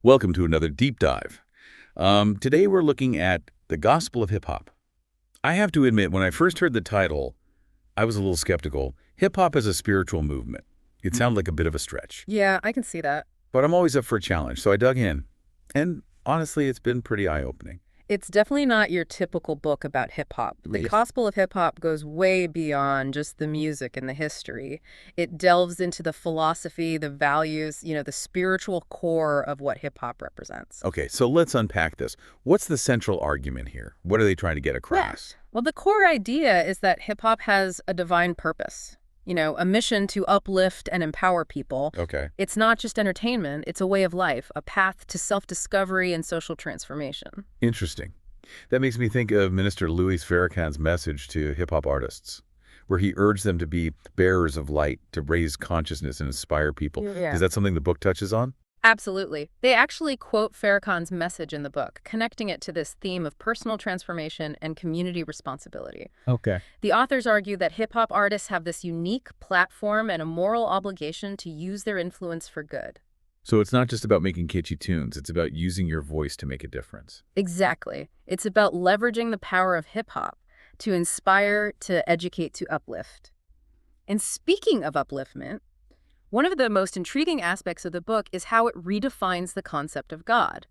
Welcome to another deep dive. Today we're looking at the gospel of hip-hop. I have to admit, when I first heard the title, I was a little skeptical. Hip-hop as a spiritual movement. It sounded like a bit of a stretch. Yeah, I can see that. But I'm always up for a challenge, so I dug in. And honestly, it's been pretty eye-opening. It's definitely not your typical book about hip-hop. The Yes. gospel of hip-hop goes way beyond just the music and the history. It delves into the philosophy, the values, the spiritual core of what hip-hop represents. Okay, so let's unpack this. What's the central argument here? What are they trying to get across? Well, the core idea is that hip-hop has a divine purpose. A mission to uplift and empower people. Okay. It's not just entertainment, it's a way of life, a path to self-discovery and social transformation. Interesting. That makes me think of Minister Louis Farrakhan's message to hip-hop artists, where he urged them to be bearers of light, to raise consciousness and inspire people. Yeah. Is that something the book touches on? Absolutely. They actually quote Farrakhan's message in the book, connecting it to this theme of personal transformation and community responsibility. Okay. The authors argue that hip-hop artists have this unique platform and a moral obligation to use their influence for good. So it's not just about making catchy tunes, it's about using your voice to make a difference. Exactly. It's about leveraging the power of hip-hop to inspire, to educate, to uplift. And speaking of upliftment, one of the most intriguing aspects of the book is how it redefines the concept of God,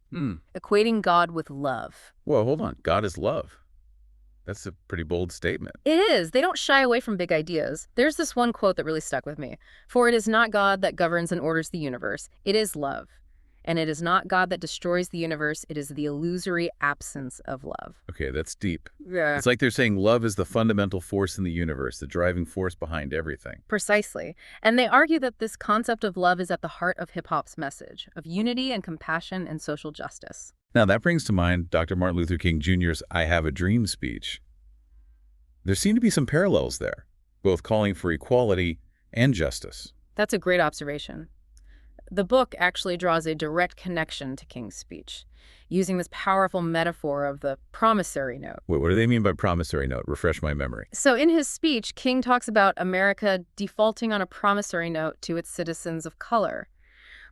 equating God with love. Well, hold on. God is love. That's a pretty bold statement. It is. They don't shy away from big ideas. There's this one quote that really stuck with me. "For it is not God that governs and orders the universe. It is love. And it is not God that destroys the universe. It is the illusory absence of love." Okay, that's deep. Yeah. It's like they're saying love is the fundamental force in the universe, the driving force behind everything. Precisely. And they argue that this concept of love is at the heart of hip-hop's message, of unity and compassion and social justice. Now, that brings to mind Dr. Martin Luther King Jr.'s I Have a Dream speech. There seem to be some parallels there, both calling for equality and justice. That's a great observation. The book actually draws a direct connection to King's speech, using this powerful metaphor of the promissory note. Wait, what do they mean by promissory note? Refresh my memory. So in his speech, King talks about America defaulting on a promissory note to its citizens of color,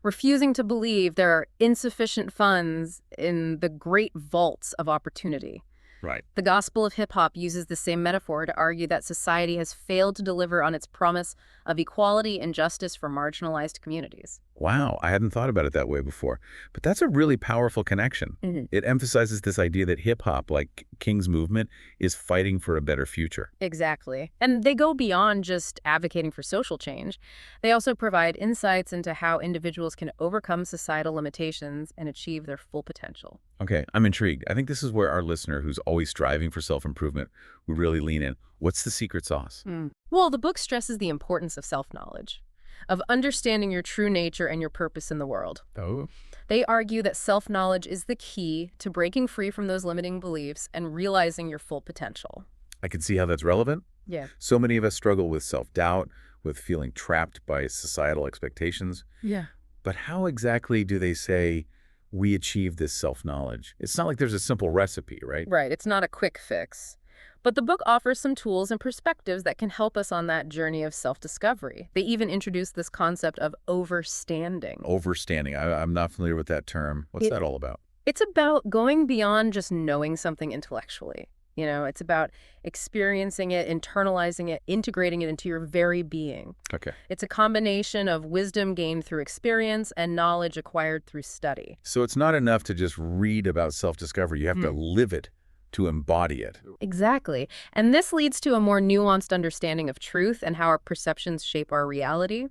refusing to believe there are insufficient funds in the great vaults of opportunity. Right. The gospel of hip-hop uses the same metaphor to argue that society has failed to deliver on its promise of equality and justice for marginalized communities. Wow, I hadn't thought about it that way before. But that's a really powerful connection. It emphasizes this idea that hip-hop, like King's movement, is fighting for a better future. Exactly. And they go beyond just advocating for social change. They also provide insights into how individuals can overcome societal limitations and achieve their full potential. Okay, I'm intrigued. I think this is where our listener, who's always striving for self-improvement, would really lean in. What's the secret sauce? Well, the book stresses the importance of self-knowledge, of understanding your true nature and your purpose in the world. Oh. They argue that self-knowledge is the key to breaking free from those limiting beliefs and realizing your full potential. I can see how that's relevant. Yeah. So many of us struggle with self-doubt, with feeling trapped by societal expectations. Yeah. But how exactly do they say we achieve this self-knowledge? It's not like there's a simple recipe, right? Right. It's not a quick fix. But the book offers some tools and perspectives that can help us on that journey of self-discovery. They even introduce this concept of overstanding. Overstanding. I'm not familiar with that term. What's that all about? It's about going beyond just knowing something intellectually. It's about experiencing it, internalizing it, integrating it into your very being. Okay. It's a combination of wisdom gained through experience and knowledge acquired through study. So it's not enough to just read about self-discovery. You have to live it to embody it. Exactly. And this leads to a more nuanced understanding of truth and how our perceptions shape our reality.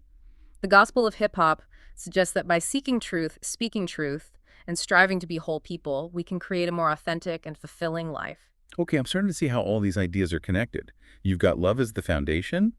The gospel of hip-hop suggests that by seeking truth, speaking truth, and striving to be whole people, we can create a more authentic and fulfilling life. Okay, I'm starting to see how all these ideas are connected. You've got love as the foundation,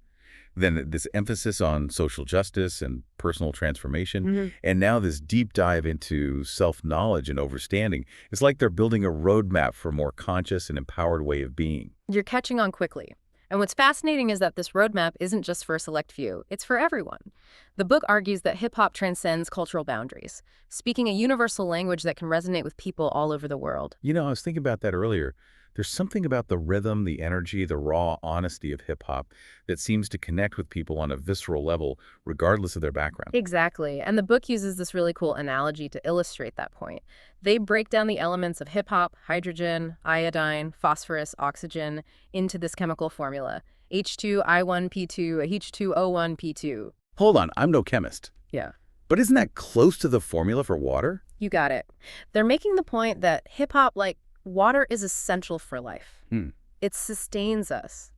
then this emphasis on social justice and personal transformation, and now this deep dive into self-knowledge and understanding. It's like they're building a roadmap for a more conscious and empowered way of being. You're catching on quickly. And what's fascinating is that this roadmap isn't just for a select few, it's for everyone. The book argues that hip-hop transcends cultural boundaries, speaking a universal language that can resonate with people all over the world. I was thinking about that earlier. There's something about the rhythm, the energy, the raw honesty of hip-hop that seems to connect with people on a visceral level, regardless of their background. Exactly. And the book uses this really cool analogy to illustrate that point. They break down the elements of hip hop, hydrogen, iodine, phosphorus, oxygen into this chemical formula. H2I1P2, H2O1P2. Hold on, I'm no chemist. Yeah. But isn't that close to the formula for water? You got it. They're making the point that hip hop, like water, is essential for life. Hmm. It sustains us,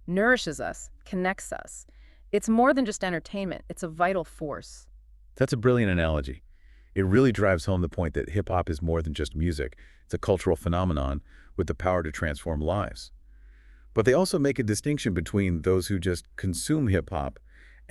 nourishes us, connects us. It's more than just entertainment. It's a vital force. That's a brilliant analogy. It really drives home the point that hip-hop is more than just music. It's a cultural phenomenon with the power to transform lives. But they also make a distinction between those who just consume hip-hop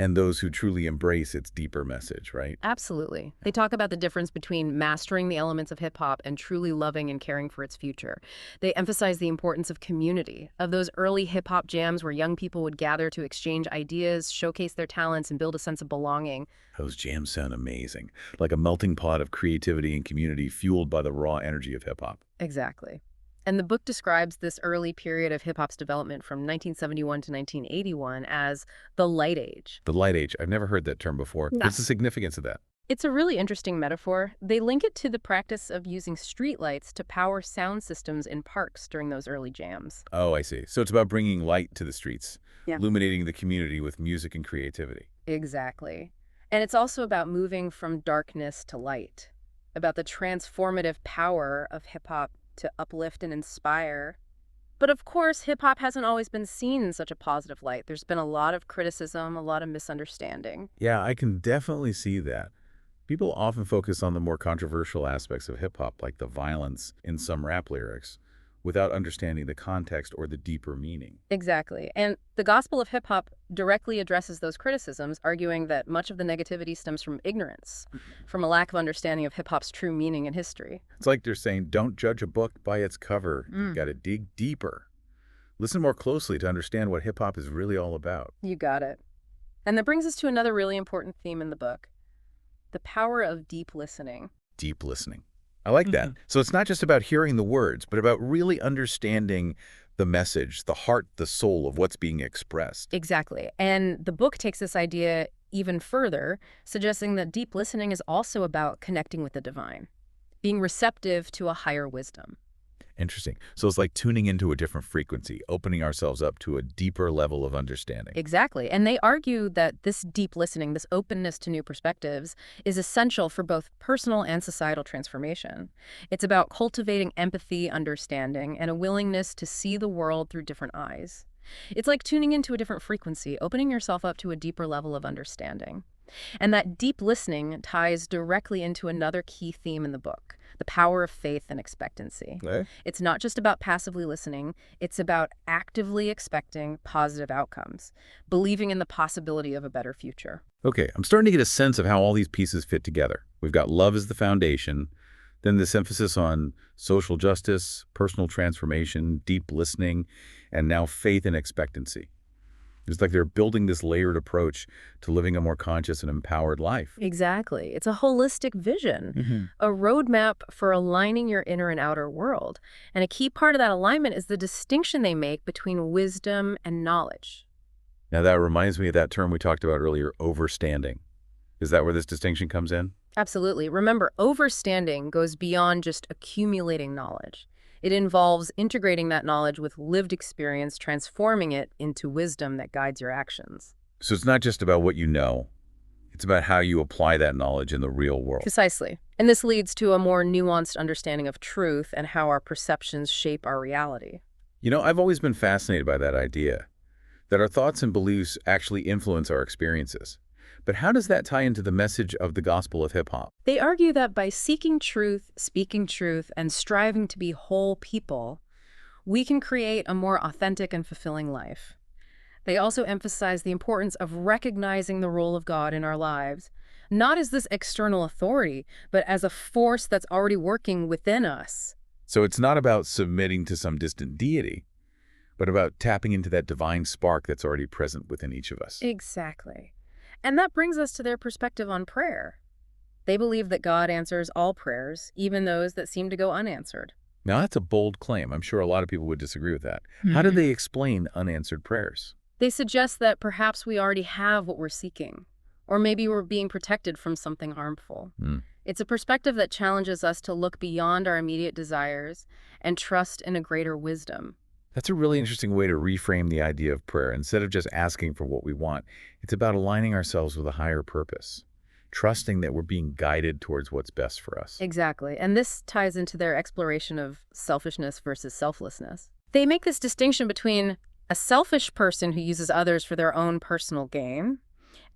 and those who truly embrace its deeper message, right? Absolutely. They talk about the difference between mastering the elements of hip-hop and truly loving and caring for its future. They emphasize the importance of community, of those early hip-hop jams where young people would gather to exchange ideas, showcase their talents, and build a sense of belonging. Those jams sound amazing, like a melting pot of creativity and community fueled by the raw energy of hip-hop. Exactly. And the book describes this early period of hip-hop's development from 1971 to 1981 as the Light Age. The Light Age, I've never heard that term before. No. What's the significance of that? It's a really interesting metaphor. They link it to the practice of using streetlights to power sound systems in parks during those early jams. Oh, I see. So it's about bringing light to the streets, Yeah. illuminating the community with music and creativity. Exactly. And it's also about moving from darkness to light, about the transformative power of hip-hop to uplift and inspire. But of course, hip-hop hasn't always been seen in such a positive light. There's been a lot of criticism, a lot of misunderstanding. Yeah, I can definitely see that. People often focus on the more controversial aspects of hip-hop, like the violence in some rap lyrics, without understanding the context or the deeper meaning. Exactly. And the gospel of hip-hop directly addresses those criticisms, arguing that much of the negativity stems from ignorance, from a lack of understanding of hip-hop's true meaning and history. It's like they're saying, don't judge a book by its cover. You Mm. got to dig deeper. Listen more closely to understand what hip-hop is really all about. You got it. And that brings us to another really important theme in the book, the power of deep listening. Deep listening. I like that. So it's not just about hearing the words, but about really understanding the message, the heart, the soul of what's being expressed. Exactly. And the book takes this idea even further, suggesting that deep listening is also about connecting with the divine, being receptive to a higher wisdom. Interesting. So it's like tuning into a different frequency, opening ourselves up to a deeper level of understanding. Exactly. And they argue that this deep listening, this openness to new perspectives, is essential for both personal and societal transformation. It's about cultivating empathy, understanding, and a willingness to see the world through different eyes. It's like tuning into a different frequency, opening yourself up to a deeper level of understanding. And that deep listening ties directly into another key theme in the book, the power of faith and expectancy. Okay. It's not just about passively listening, it's about actively expecting positive outcomes, believing in the possibility of a better future. Okay, I'm starting to get a sense of how all these pieces fit together. We've got love as the foundation, then this emphasis on social justice, personal transformation, deep listening, and now faith and expectancy. It's like they're building this layered approach to living a more conscious and empowered life. Exactly. It's a holistic vision, a roadmap for aligning your inner and outer world. And a key part of that alignment is the distinction they make between wisdom and knowledge. Now that reminds me of that term we talked about earlier, overstanding. Is that where this distinction comes in? Absolutely. Remember, overstanding goes beyond just accumulating knowledge. It involves integrating that knowledge with lived experience, transforming it into wisdom that guides your actions. So it's not just about what you know. It's about how you apply that knowledge in the real world. Precisely. And this leads to a more nuanced understanding of truth and how our perceptions shape our reality. You know, I've always been fascinated by that idea, that our thoughts and beliefs actually influence our experiences. But how does that tie into the message of the gospel of hip-hop? They argue that by seeking truth, speaking truth, and striving to be whole people, we can create a more authentic and fulfilling life. They also emphasize the importance of recognizing the role of God in our lives, not as this external authority, but as a force that's already working within us. So it's not about submitting to some distant deity, but about tapping into that divine spark that's already present within each of us. Exactly. And that brings us to their perspective on prayer. They believe that God answers all prayers, even those that seem to go unanswered. Now, that's a bold claim. I'm sure a lot of people would disagree with that. How do Mhm. they explain unanswered prayers? They suggest that perhaps we already have what we're seeking, or maybe we're being protected from something harmful. Hmm. It's a perspective that challenges us to look beyond our immediate desires and trust in a greater wisdom. That's a really interesting way to reframe the idea of prayer. Instead of just asking for what we want, it's about aligning ourselves with a higher purpose, trusting that we're being guided towards what's best for us. Exactly. And this ties into their exploration of selfishness versus selflessness. They make this distinction between a selfish person who uses others for their own personal gain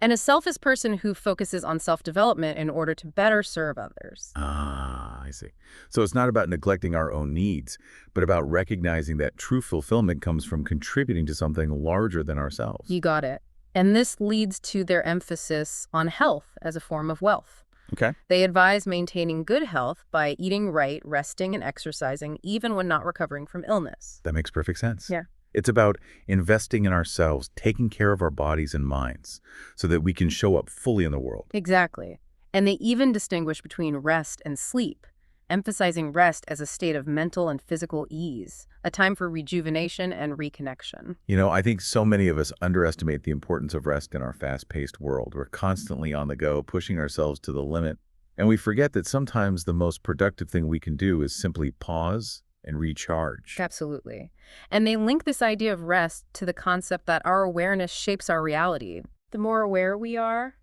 and a selfish person who focuses on self-development in order to better serve others. Ah, I see. So it's not about neglecting our own needs, but about recognizing that true fulfillment comes from contributing to something larger than ourselves. You got it. And this leads to their emphasis on health as a form of wealth. Okay. They advise maintaining good health by eating right, resting, and exercising, even when not recovering from illness. That makes perfect sense. Yeah. It's about investing in ourselves, taking care of our bodies and minds so that we can show up fully in the world. Exactly. And they even distinguish between rest and sleep, emphasizing rest as a state of mental and physical ease, a time for rejuvenation and reconnection. You know, I think so many of us underestimate the importance of rest in our fast-paced world. We're constantly on the go, pushing ourselves to the limit. And we forget that sometimes the most productive thing we can do is simply pause and recharge. Absolutely. And they link this idea of rest to the concept that our awareness shapes our reality. The more aware we are,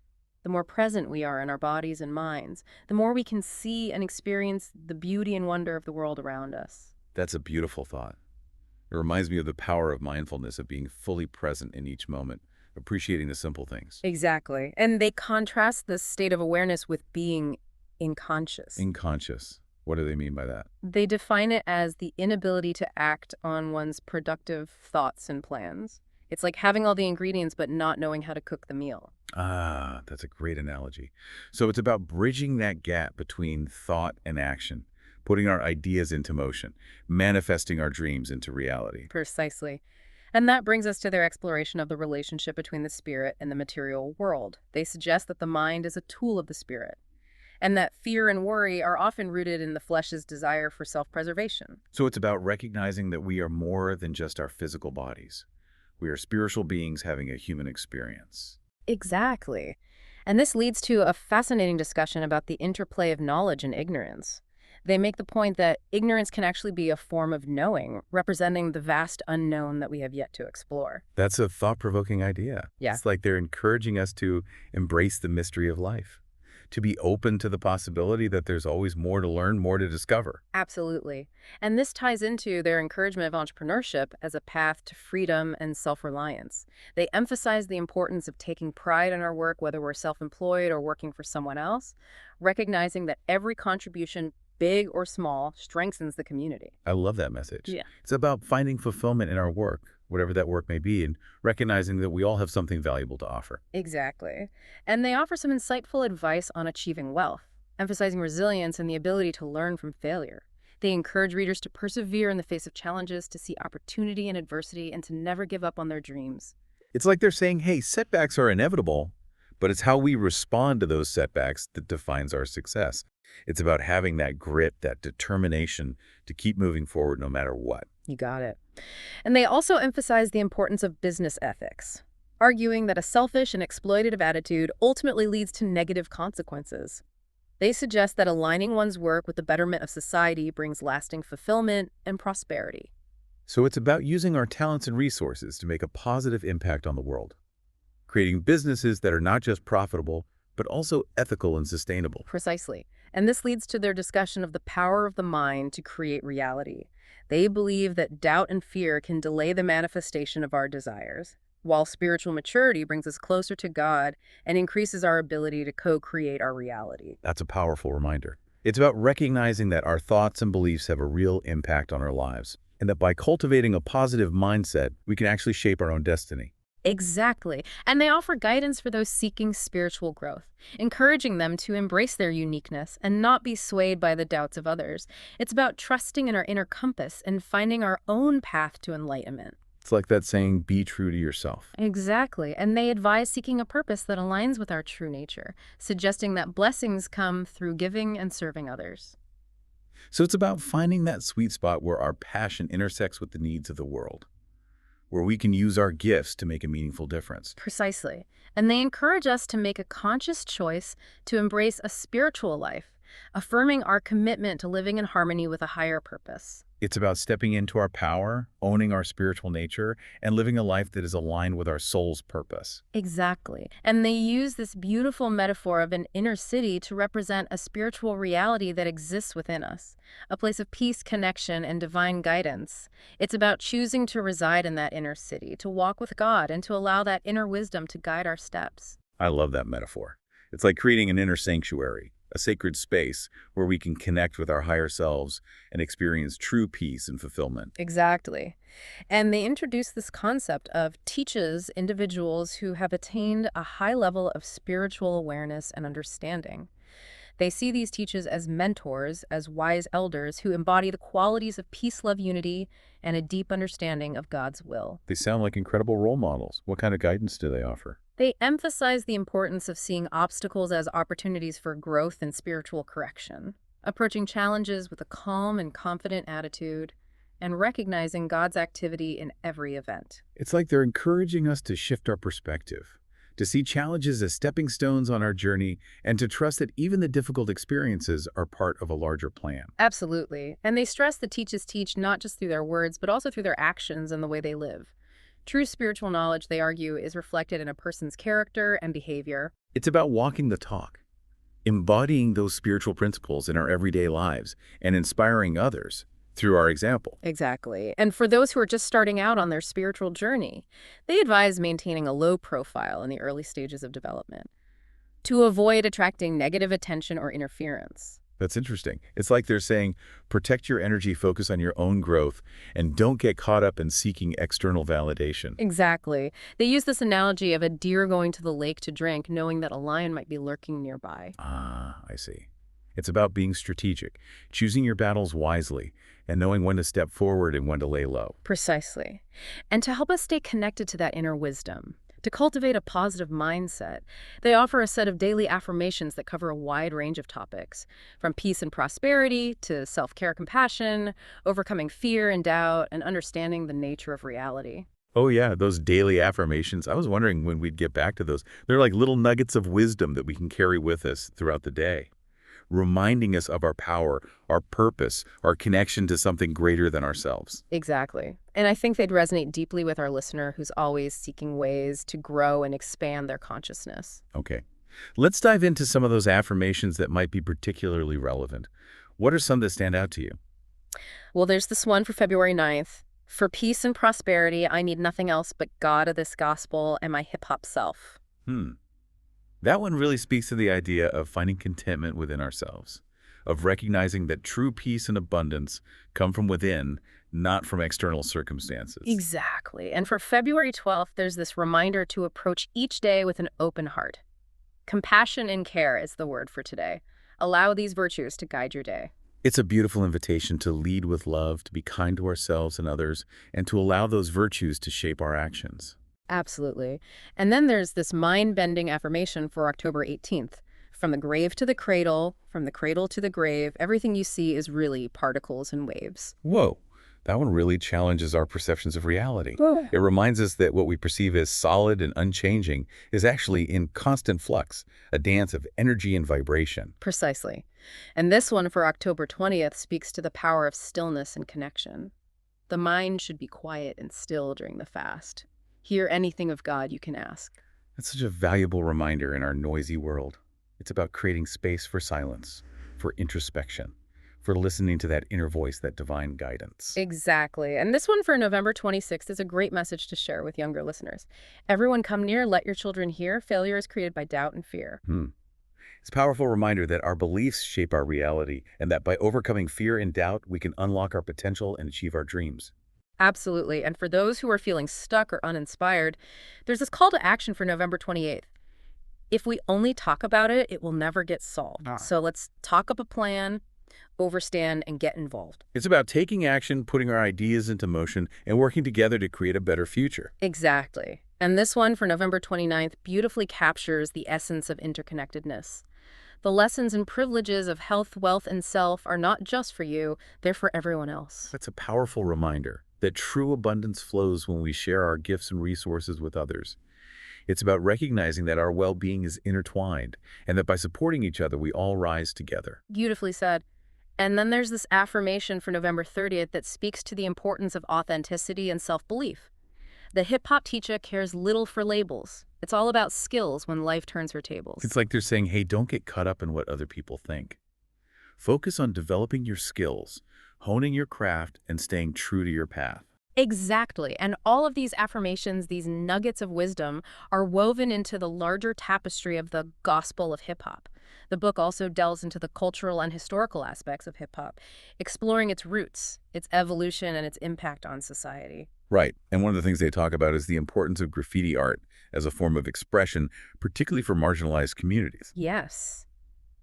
the more present we are in our bodies and minds, the more we can see and experience the beauty and wonder of the world around us. That's a beautiful thought. It reminds me of the power of mindfulness, of being fully present in each moment, appreciating the simple things. Exactly. And they contrast this state of awareness with being inconscious. Inconscious. What do they mean by that? They define it as the inability to act on one's productive thoughts and plans. It's like having all the ingredients but not knowing how to cook the meal. Ah, that's a great analogy. So it's about bridging that gap between thought and action, putting our ideas into motion, manifesting our dreams into reality. Precisely. And that brings us to their exploration of the relationship between the spirit and the material world. They suggest that the mind is a tool of the spirit, and that fear and worry are often rooted in the flesh's desire for self-preservation. So it's about recognizing that we are more than just our physical bodies. We are spiritual beings having a human experience. Exactly. And this leads to a fascinating discussion about the interplay of knowledge and ignorance. They make the point that ignorance can actually be a form of knowing, representing the vast unknown that we have yet to explore. That's a thought-provoking idea. Yeah. It's like they're encouraging us to embrace the mystery of life, to be open to the possibility that there's always more to learn, more to discover. Absolutely. And this ties into their encouragement of entrepreneurship as a path to freedom and self-reliance. They emphasize the importance of taking pride in our work, whether we're self-employed or working for someone else, recognizing that every contribution, big or small, strengthens the community. I love that message. Yeah. It's about finding fulfillment in our work, whatever that work may be, and recognizing that we all have something valuable to offer. Exactly. And they offer some insightful advice on achieving wealth, emphasizing resilience and the ability to learn from failure. They encourage readers to persevere in the face of challenges, to see opportunity in adversity, and to never give up on their dreams. It's like they're saying, hey, setbacks are inevitable, but it's how we respond to those setbacks that defines our success. It's about having that grit, that determination to keep moving forward no matter what. You got it. And they also emphasize the importance of business ethics, arguing that a selfish and exploitative attitude ultimately leads to negative consequences. They suggest that aligning one's work with the betterment of society brings lasting fulfillment and prosperity. So it's about using our talents and resources to make a positive impact on the world, creating businesses that are not just profitable, but also ethical and sustainable. Precisely. And this leads to their discussion of the power of the mind to create reality. They believe that doubt and fear can delay the manifestation of our desires, while spiritual maturity brings us closer to God and increases our ability to co-create our reality. That's a powerful reminder. It's about recognizing that our thoughts and beliefs have a real impact on our lives, and that by cultivating a positive mindset, we can actually shape our own destiny. Exactly. And they offer guidance for those seeking spiritual growth, encouraging them to embrace their uniqueness and not be swayed by the doubts of others. It's about trusting in our inner compass and finding our own path to enlightenment. It's like that saying, be true to yourself. Exactly. And they advise seeking a purpose that aligns with our true nature, suggesting that blessings come through giving and serving others. So it's about finding that sweet spot where our passion intersects with the needs of the world, where we can use our gifts to make a meaningful difference. Precisely. And they encourage us to make a conscious choice to embrace a spiritual life, affirming our commitment to living in harmony with a higher purpose. It's about stepping into our power, owning our spiritual nature, and living a life that is aligned with our soul's purpose. Exactly. And they use this beautiful metaphor of an inner city to represent a spiritual reality that exists within us, a place of peace, connection, and divine guidance. It's about choosing to reside in that inner city, to walk with God, and to allow that inner wisdom to guide our steps. I love that metaphor. It's like creating an inner sanctuary, a sacred space where we can connect with our higher selves and experience true peace and fulfillment. Exactly. And they introduce this concept of teaches individuals who have attained a high level of spiritual awareness and understanding. They see these teachers as mentors, as wise elders who embody the qualities of peace, love, unity, and a deep understanding of God's will. They sound like incredible role models. What kind of guidance do they offer? They emphasize the importance of seeing obstacles as opportunities for growth and spiritual correction, approaching challenges with a calm and confident attitude, and recognizing God's activity in every event. It's like they're encouraging us to shift our perspective, to see challenges as stepping stones on our journey, and to trust that even the difficult experiences are part of a larger plan. Absolutely. And they stress that teachers teach not just through their words, but also through their actions and the way they live. True spiritual knowledge, they argue, is reflected in a person's character and behavior. It's about walking the talk, embodying those spiritual principles in our everyday lives, and inspiring others through our example. Exactly. And for those who are just starting out on their spiritual journey, they advise maintaining a low profile in the early stages of development to avoid attracting negative attention or interference. That's interesting. It's like they're saying, protect your energy, focus on your own growth, and don't get caught up in seeking external validation. Exactly. They use this analogy of a deer going to the lake to drink, knowing that a lion might be lurking nearby. Ah, I see. It's about being strategic, choosing your battles wisely, and knowing when to step forward and when to lay low. Precisely. And to help us stay connected to that inner wisdom, to cultivate a positive mindset, they offer a set of daily affirmations that cover a wide range of topics, from peace and prosperity to self-care, compassion, overcoming fear and doubt, and understanding the nature of reality. Oh yeah, those daily affirmations. I was wondering when we'd get back to those. They're like little nuggets of wisdom that we can carry with us throughout the day, reminding us of our power, our purpose, our connection to something greater than ourselves. Exactly. And I think they'd resonate deeply with our listener who's always seeking ways to grow and expand their consciousness. Okay, let's dive into some of those affirmations that might be particularly relevant. What are some that stand out to you? Well, there's this one for February 9th. For peace and prosperity, I need nothing else but God of this gospel and my hip-hop self. That one really speaks to the idea of finding contentment within ourselves, of recognizing that true peace and abundance come from within, not from external circumstances. Exactly. And for February 12th, there's this reminder to approach each day with an open heart. Compassion and care is the word for today. Allow these virtues to guide your day. It's a beautiful invitation to lead with love, to be kind to ourselves and others, and to allow those virtues to shape our actions. Absolutely. And then there's this mind-bending affirmation for October 18th. From the grave to the cradle, from the cradle to the grave, everything you see is really particles and waves. Whoa, that one really challenges our perceptions of reality. Whoa. It reminds us that what we perceive as solid and unchanging is actually in constant flux, a dance of energy and vibration. Precisely. And this one for October 20th speaks to the power of stillness and connection. The mind should be quiet and still during the fast. Hear anything of God you can ask. That's such a valuable reminder in our noisy world. It's about creating space for silence, for introspection, for listening to that inner voice, that divine guidance. Exactly. And this one for November 26th is a great message to share with younger listeners. Everyone come near, let your children hear. Failure is created by doubt and fear. It's a powerful reminder that our beliefs shape our reality, and that by overcoming fear and doubt, we can unlock our potential and achieve our dreams. Absolutely. And for those who are feeling stuck or uninspired, there's this call to action for November 28th. If we only talk about it, it will never get solved. So let's talk up a plan, overstand, and get involved. It's about taking action, putting our ideas into motion, and working together to create a better future. Exactly. And this one for November 29th beautifully captures the essence of interconnectedness. The lessons and privileges of health, wealth, and self are not just for you, they're for everyone else. That's a powerful reminder that true abundance flows when we share our gifts and resources with others. It's about recognizing that our well-being is intertwined and that by supporting each other, we all rise together. Beautifully said. And then there's this affirmation for November 30th that speaks to the importance of authenticity and self-belief. The hip-hop teacher cares little for labels. It's all about skills when life turns her tables. It's like they're saying, hey, don't get caught up in what other people think. Focus on developing your skills, honing your craft, and staying true to your path. Exactly. And all of these affirmations, these nuggets of wisdom, are woven into the larger tapestry of the gospel of hip-hop. The book also delves into the cultural and historical aspects of hip-hop, exploring its roots, its evolution, and its impact on society. Right. And one of the things they talk about is the importance of graffiti art as a form of expression, particularly for marginalized communities. Yes.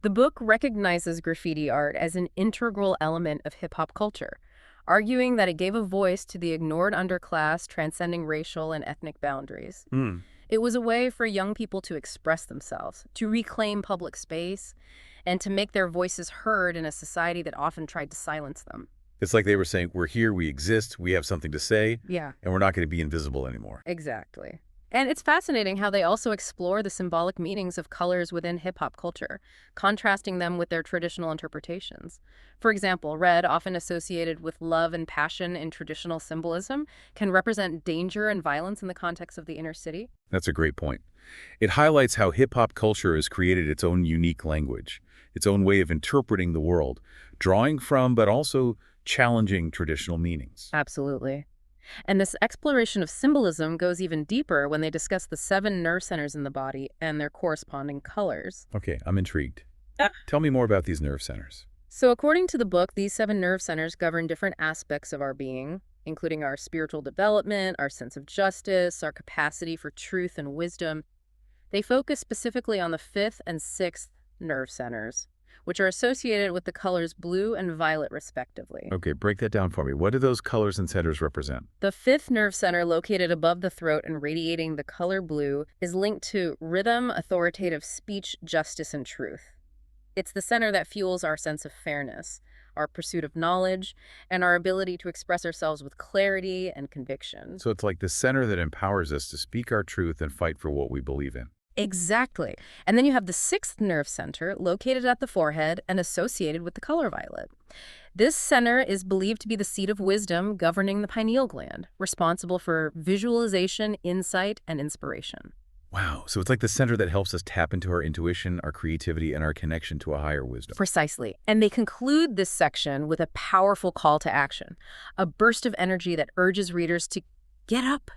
The book recognizes graffiti art as an integral element of hip-hop culture, arguing that it gave a voice to the ignored underclass, transcending racial and ethnic boundaries. It was a way for young people to express themselves, to reclaim public space, and to make their voices heard in a society that often tried to silence them. It's like they were saying, we're here, we exist, we have something to say, Yeah, and we're not going to be invisible anymore. exactly. And it's fascinating how they also explore the symbolic meanings of colors within hip-hop culture, contrasting them with their traditional interpretations. For example, red, often associated with love and passion in traditional symbolism, can represent danger and violence in the context of the inner city. That's a great point. It highlights how hip-hop culture has created its own unique language, its own way of interpreting the world, drawing from but also challenging traditional meanings. Absolutely. And this exploration of symbolism goes even deeper when they discuss the 7 nerve centers in the body and their corresponding colors. Okay, I'm intrigued. Ah. Tell me more about these nerve centers. So according to the book, these 7 nerve centers govern different aspects of our being, including our spiritual development, our sense of justice, our capacity for truth and wisdom. They focus specifically on the 5th and 6th nerve centers, which are associated with the colors blue and violet, respectively. Okay, break that down for me. What do those colors and centers represent? The 5th nerve center, located above the throat and radiating the color blue, is linked to rhythm, authoritative speech, justice, and truth. It's the center that fuels our sense of fairness, our pursuit of knowledge, and our ability to express ourselves with clarity and conviction. So it's like the center that empowers us to speak our truth and fight for what we believe in. Exactly. And then you have the 6th nerve center, located at the forehead and associated with the color violet. This center is believed to be the seat of wisdom governing the pineal gland, responsible for visualization, insight, and inspiration. Wow, so it's like the center that helps us tap into our intuition, our creativity, and our connection to a higher wisdom. Precisely. And they conclude this section with a powerful call to action, a burst of energy that urges readers to get up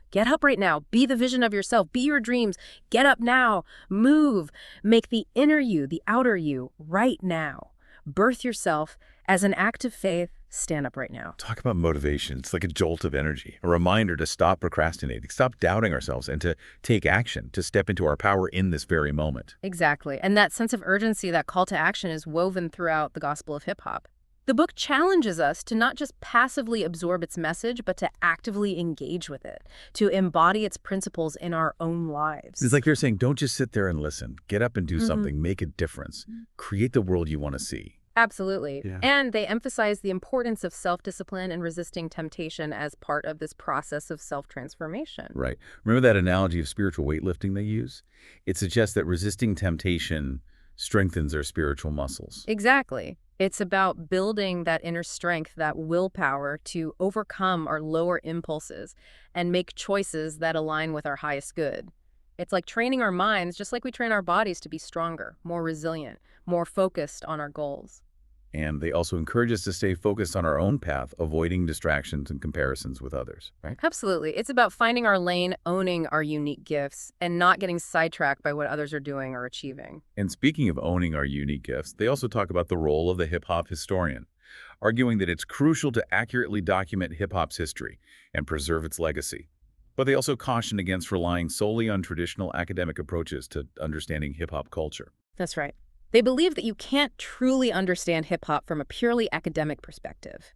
right now, be the vision of yourself, be your dreams, get up now, move, make the inner you, the outer you, right now. Birth yourself as an act of faith, stand up right now. Talk about motivation. It's like a jolt of energy, a reminder to stop procrastinating, stop doubting ourselves, and to take action, to step into our power in this very moment. Exactly. And that sense of urgency, that call to action is woven throughout the gospel of hip-hop. The book challenges us to not just passively absorb its message, but to actively engage with it, to embody its principles in our own lives. It's like they're saying, don't just sit there and listen. Get up and do something. Make a difference. Create the world you want to see. Absolutely. Yeah. And they emphasize the importance of self-discipline and resisting temptation as part of this process of self-transformation. Right. Remember that analogy of spiritual weightlifting they use? It suggests that resisting temptation strengthens our spiritual muscles. Exactly. It's about building that inner strength, that willpower to overcome our lower impulses and make choices that align with our highest good. It's like training our minds just like we train our bodies to be stronger, more resilient, more focused on our goals. And they also encourage us to stay focused on our own path, avoiding distractions and comparisons with others, right? Absolutely. It's about finding our lane, owning our unique gifts, and not getting sidetracked by what others are doing or achieving. And speaking of owning our unique gifts, they also talk about the role of the hip-hop historian, arguing that it's crucial to accurately document hip-hop's history and preserve its legacy. But they also caution against relying solely on traditional academic approaches to understanding hip-hop culture. That's right. They believe that you can't truly understand hip-hop from a purely academic perspective.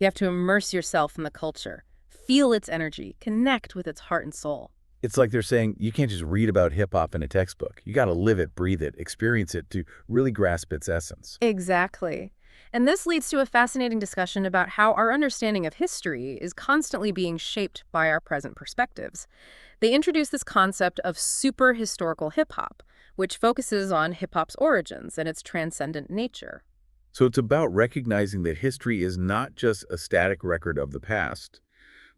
You have to immerse yourself in the culture, feel its energy, connect with its heart and soul. It's like they're saying you can't just read about hip-hop in a textbook. You got to live it, breathe it, experience it to really grasp its essence. Exactly. And this leads to a fascinating discussion about how our understanding of history is constantly being shaped by our present perspectives. They introduce this concept of super historical hip hop, which focuses on hip hop's origins and its transcendent nature. So it's about recognizing that history is not just a static record of the past,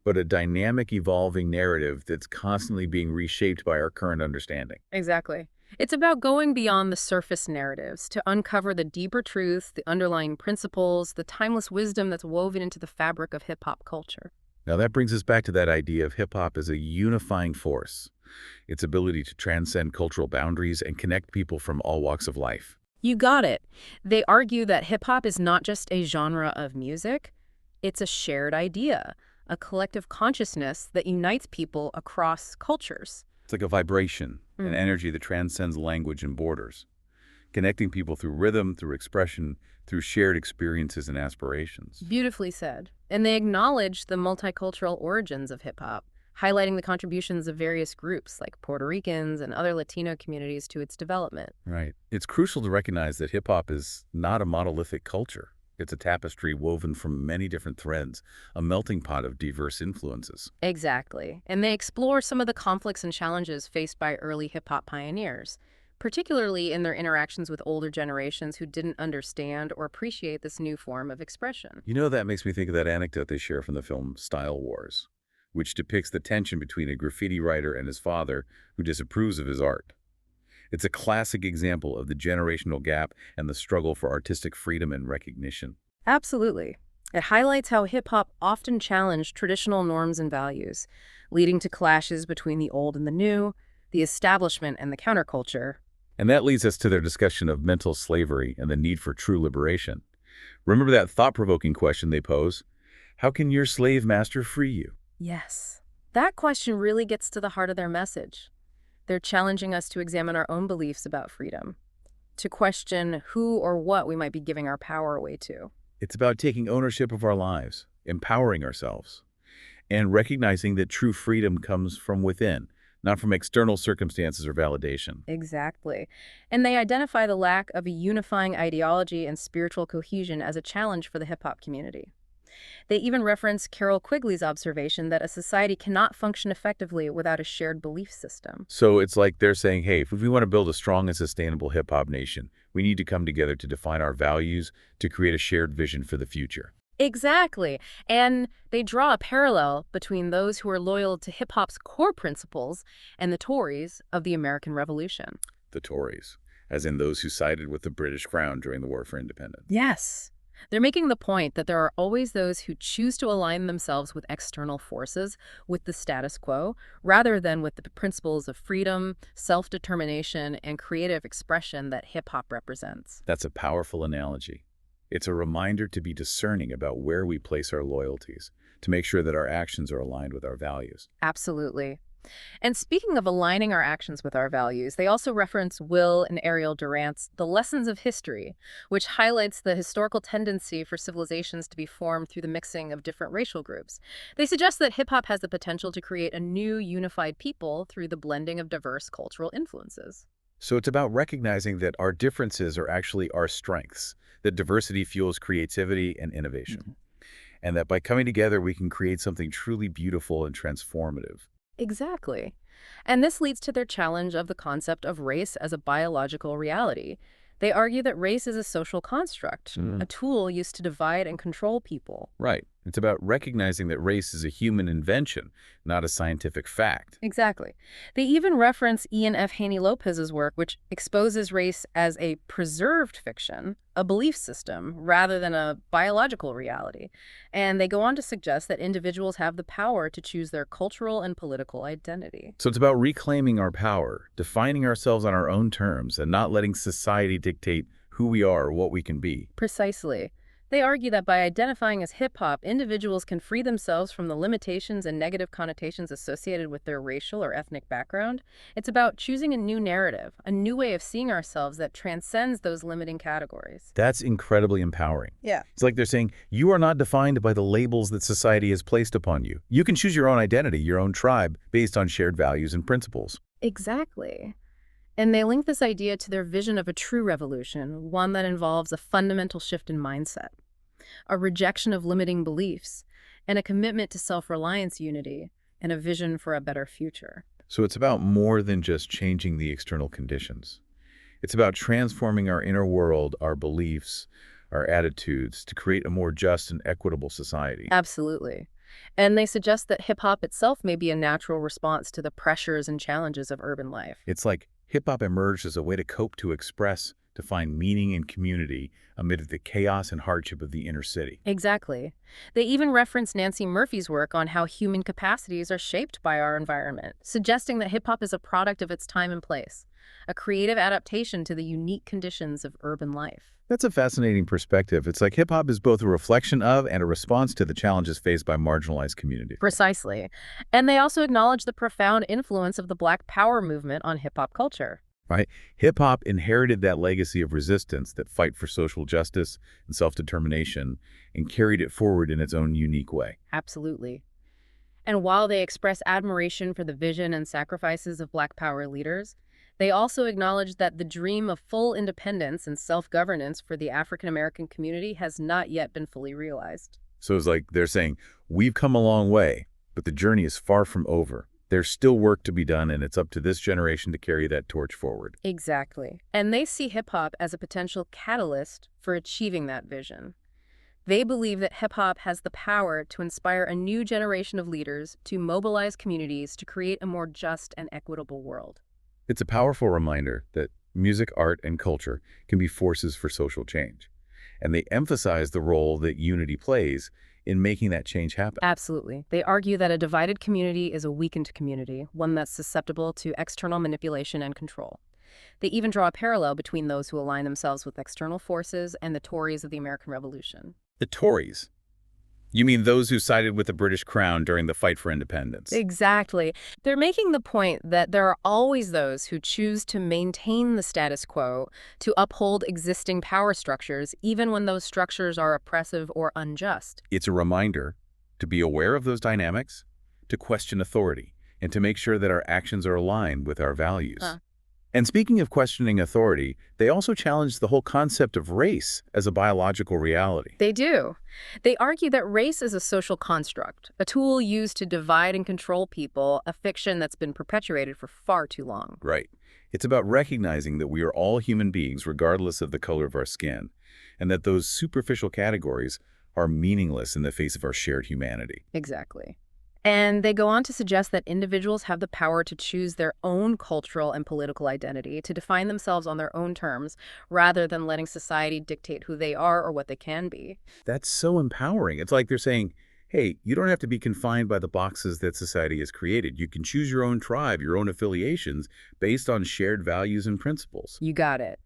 but a dynamic, evolving narrative that's constantly being reshaped by our current understanding. Exactly. It's about going beyond the surface narratives to uncover the deeper truth, the underlying principles, the timeless wisdom that's woven into the fabric of hip hop culture. Now that brings us back to that idea of hip-hop as a unifying force, its ability to transcend cultural boundaries and connect people from all walks of life. You got it. They argue that hip hop is not just a genre of music, it's a shared idea, a collective consciousness that unites people across cultures. It's like a vibration, an energy that transcends language and borders, connecting people through rhythm, through expression, through shared experiences and aspirations. Beautifully said. And they acknowledge the multicultural origins of hip hop, highlighting the contributions of various groups like Puerto Ricans and other Latino communities to its development. Right. It's crucial to recognize that hip-hop is not a monolithic culture. It's a tapestry woven from many different threads, a melting pot of diverse influences. Exactly. And they explore some of the conflicts and challenges faced by early hip hop pioneers, particularly in their interactions with older generations who didn't understand or appreciate this new form of expression. You know, that makes me think of that anecdote they share from the film Style Wars, which depicts the tension between a graffiti writer and his father who disapproves of his art. It's a classic example of the generational gap and the struggle for artistic freedom and recognition. Absolutely. It highlights how hip hop often challenged traditional norms and values, leading to clashes between the old and the new, the establishment and the counterculture. And that leads us to their discussion of mental slavery and the need for true liberation. Remember that thought-provoking question they pose? How can your slave master free you? Yes. That question really gets to the heart of their message. They're challenging us to examine our own beliefs about freedom, to question who or what we might be giving our power away to. It's about taking ownership of our lives, empowering ourselves, and recognizing that true freedom comes from within, not from external circumstances or validation. Exactly. And they identify the lack of a unifying ideology and spiritual cohesion as a challenge for the hip hop community. They even reference Carol Quigley's observation that a society cannot function effectively without a shared belief system. So it's like they're saying, hey, if we want to build a strong and sustainable hip-hop nation, we need to come together to define our values, to create a shared vision for the future. Exactly. And they draw a parallel between those who are loyal to hip hop's core principles and the Tories of the American Revolution. The Tories, as in those who sided with the British Crown during the War for Independence. Yes. They're making the point that there are always those who choose to align themselves with external forces, with the status quo, rather than with the principles of freedom, self-determination, and creative expression that hip-hop represents. That's a powerful analogy. It's a reminder to be discerning about where we place our loyalties, to make sure that our actions are aligned with our values. Absolutely. And speaking of aligning our actions with our values, they also reference Will and Ariel Durant's The Lessons of History, which highlights the historical tendency for civilizations to be formed through the mixing of different racial groups. They suggest that hip-hop has the potential to create a new unified people through the blending of diverse cultural influences. So it's about recognizing that our differences are actually our strengths, that diversity fuels creativity and innovation, and that by coming together we can create something truly beautiful and transformative. Exactly. And this leads to their challenge of the concept of race as a biological reality. They argue that race is a social construct, a tool used to divide and control people. Right. It's about recognizing that race is a human invention, not a scientific fact. Exactly. They even reference Ian F. Haney Lopez's work, which exposes race as a preserved fiction, a belief system, rather than a biological reality. And they go on to suggest that individuals have the power to choose their cultural and political identity. So it's about reclaiming our power, defining ourselves on our own terms, and not letting society dictate who we are or what we can be. Precisely. They argue that by identifying as hip-hop, individuals can free themselves from the limitations and negative connotations associated with their racial or ethnic background. It's about choosing a new narrative, a new way of seeing ourselves that transcends those limiting categories. That's incredibly empowering. Yeah. It's like they're saying, you are not defined by the labels that society has placed upon you. You can choose your own identity, your own tribe, based on shared values and principles. Exactly. And they link this idea to their vision of a true revolution, one that involves a fundamental shift in mindset, a rejection of limiting beliefs, and a commitment to self-reliance unity, and a vision for a better future. So it's about more than just changing the external conditions. It's about transforming our inner world, our beliefs, our attitudes to create a more just and equitable society. Absolutely. And they suggest that hip-hop itself may be a natural response to the pressures and challenges of urban life. It's like hip-hop emerged as a way to cope, to express, to find meaning and community amid the chaos and hardship of the inner city. Exactly. They even reference Nancy Murphy's work on how human capacities are shaped by our environment, suggesting that hip-hop is a product of its time and place, a creative adaptation to the unique conditions of urban life. That's a fascinating perspective. It's like hip-hop is both a reflection of and a response to the challenges faced by marginalized communities. Precisely. And they also acknowledge the profound influence of the Black Power movement on hip-hop culture. Right? Hip-hop inherited that legacy of resistance, that fight for social justice and self-determination, and carried it forward in its own unique way. Absolutely. And while they express admiration for the vision and sacrifices of Black Power leaders, they also acknowledge that the dream of full independence and self-governance for the African American community has not yet been fully realized. So it's like they're saying, we've come a long way, but the journey is far from over. There's still work to be done, and it's up to this generation to carry that torch forward. Exactly. And they see hip-hop as a potential catalyst for achieving that vision. They believe that hip-hop has the power to inspire a new generation of leaders to mobilize communities to create a more just and equitable world. It's a powerful reminder that music, art, and culture can be forces for social change. And they emphasize the role that unity plays in making that change happen. Absolutely. They argue that a divided community is a weakened community, one that's susceptible to external manipulation and control. They even draw a parallel between those who align themselves with external forces and the Tories of the American Revolution. The Tories? You mean those who sided with the British Crown during the fight for independence? Exactly. They're making the point that there are always those who choose to maintain the status quo, to uphold existing power structures, even when those structures are oppressive or unjust. It's a reminder to be aware of those dynamics, to question authority, and to make sure that our actions are aligned with our values. And speaking of questioning authority, they also challenge the whole concept of race as a biological reality. They do. They argue that race is a social construct, a tool used to divide and control people, a fiction that's been perpetuated for far too long. Right. It's about recognizing that we are all human beings regardless of the color of our skin, and that those superficial categories are meaningless in the face of our shared humanity. Exactly. And they go on to suggest that individuals have the power to choose their own cultural and political identity, to define themselves on their own terms, rather than letting society dictate who they are or what they can be. That's so empowering. It's like they're saying, hey, you don't have to be confined by the boxes that society has created. You can choose your own tribe, your own affiliations, based on shared values and principles. You got it.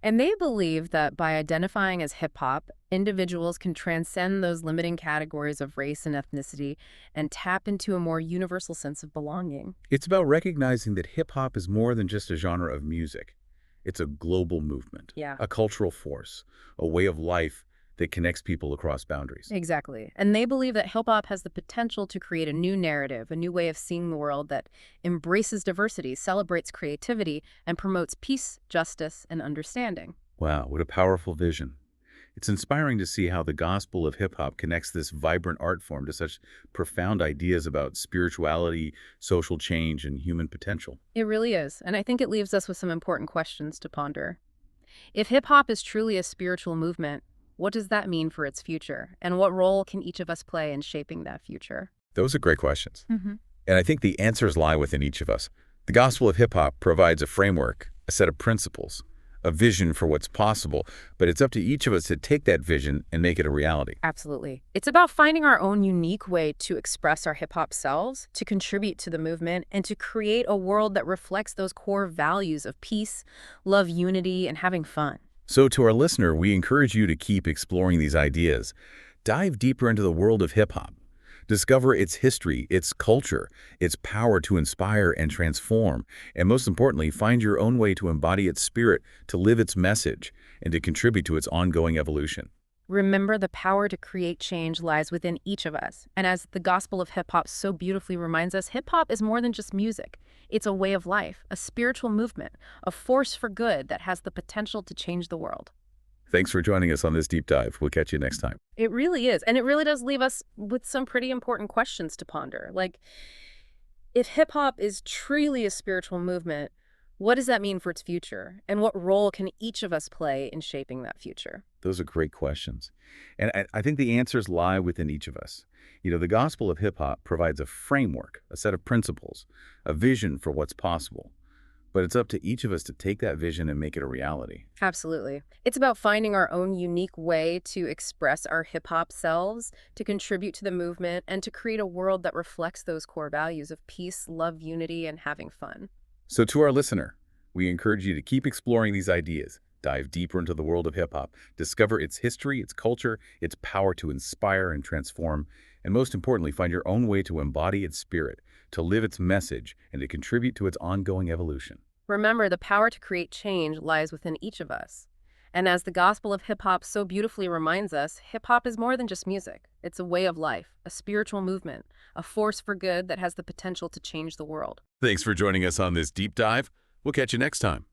And they believe that by identifying as hip-hop, individuals can transcend those limiting categories of race and ethnicity and tap into a more universal sense of belonging. It's about recognizing that hip-hop is more than just a genre of music. It's a global movement, a cultural force, a way of life that connects people across boundaries. Exactly. And they believe that hip-hop has the potential to create a new narrative, a new way of seeing the world that embraces diversity, celebrates creativity, and promotes peace, justice, and understanding. Wow, what a powerful vision. It's inspiring to see how the gospel of hip-hop connects this vibrant art form to such profound ideas about spirituality, social change, and human potential. It really is. And I think it leaves us with some important questions to ponder. If hip-hop is truly a spiritual movement, what does that mean for its future? And what role can each of us play in shaping that future? Those are great questions. And I think the answers lie within each of us. The gospel of hip-hop provides a framework, a set of principles, a vision for what's possible, but it's up to each of us to take that vision and make it a reality. Absolutely. It's about finding our own unique way to express our hip-hop selves, to contribute to the movement, and to create a world that reflects those core values of peace, love, unity, and having fun. So to our listener, we encourage you to keep exploring these ideas. Dive deeper into the world of hip-hop. Discover its history, its culture, its power to inspire and transform, and most importantly, find your own way to embody its spirit, to live its message, and to contribute to its ongoing evolution. Remember, the power to create change lies within each of us. And as the gospel of hip hop so beautifully reminds us, hip hop is more than just music. It's a way of life, a spiritual movement, a force for good that has the potential to change the world. Thanks for joining us on this deep dive. We'll catch you next time. It really is. And it really does leave us with some pretty important questions to ponder. Like, if hip hop is truly a spiritual movement, what does that mean for its future? And what role can each of us play in shaping that future? Those are great questions. And I think the answers lie within each of us. The gospel of hip-hop provides a framework, a set of principles, a vision for what's possible. But it's up to each of us to take that vision and make it a reality. Absolutely. It's about finding our own unique way to express our hip hop selves, to contribute to the movement, and to create a world that reflects those core values of peace, love, unity, and having fun. So to our listener, we encourage you to keep exploring these ideas. Dive deeper into the world of hip-hop. Discover its history, its culture, its power to inspire and transform, and most importantly, find your own way to embody its spirit, to live its message, and to contribute to its ongoing evolution. Remember, the power to create change lies within each of us. And as the gospel of hip hop so beautifully reminds us, hip hop is more than just music. It's a way of life, a spiritual movement, a force for good that has the potential to change the world. Thanks for joining us on this deep dive. We'll catch you next time.